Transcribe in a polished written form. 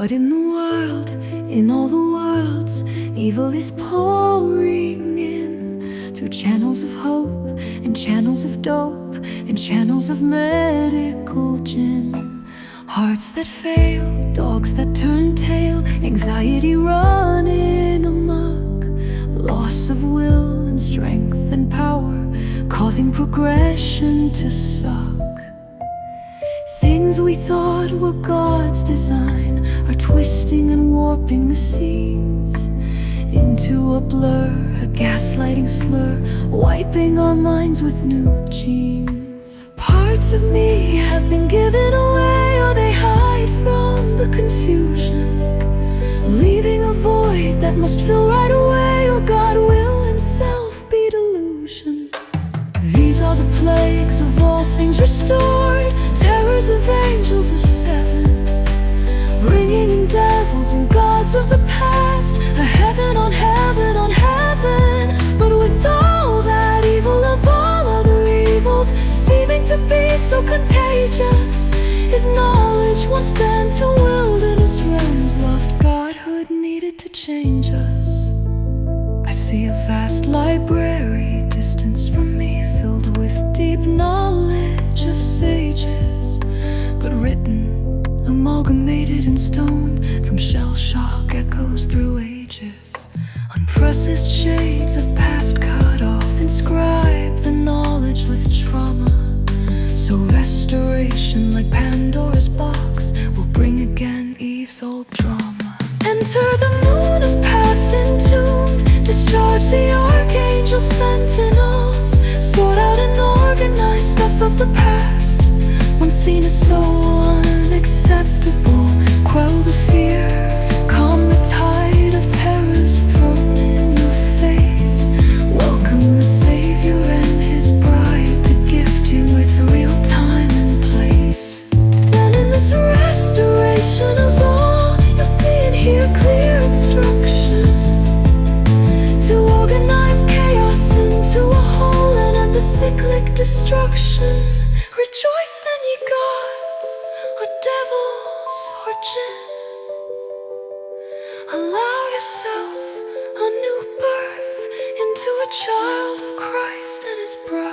What in the world, in all the worlds, evil is pouring in through channels of hope and channels of dope and channels of medical gin. Hearts that fail, dogs that turn tail, anxiety running amuck, loss of will and strength and power, causing progression to suck. Things we thought were God's design are twisting and warping the scenes into a blur, a gaslighting slur, wiping our minds with new genes. Parts of me have been given away, or they hide from the confusion, leaving a void that must fill right away, or God will himself be delusion. These are the plagues of all things restored, terrors of angels of seven, bringing in devils and gods of the past, a heaven on heaven on heaven. But with all that evil of all other evils, seeming to be so contagious, his knowledge once bent to wilderness realms, lost godhood needed to change us. I see a vast library distance from me, filled with deep knowledge of sages, but written, amalgamated in stone, from shell shock echoes through ages. Unprocessed shades of past cut off inscribe the knowledge with trauma. So restoration, like Pandora's box, will bring again Eve's old drama. Enter the moon of past entombed, discharge the archangel sentinels, sort out and organize stuff of the past, once seen as so unacceptable. Quell the fear, calm the tide of terrors thrown in your face. Welcome the Savior and his bride to gift you with real time and place. Then in this restoration of all, you'll see and hear clear instruction to organize chaos into a whole and end the cyclic destruction. Rejoice then, ye gods, or devils, or Jinn. Allow yourself a new birth into a child of Christ and his bride.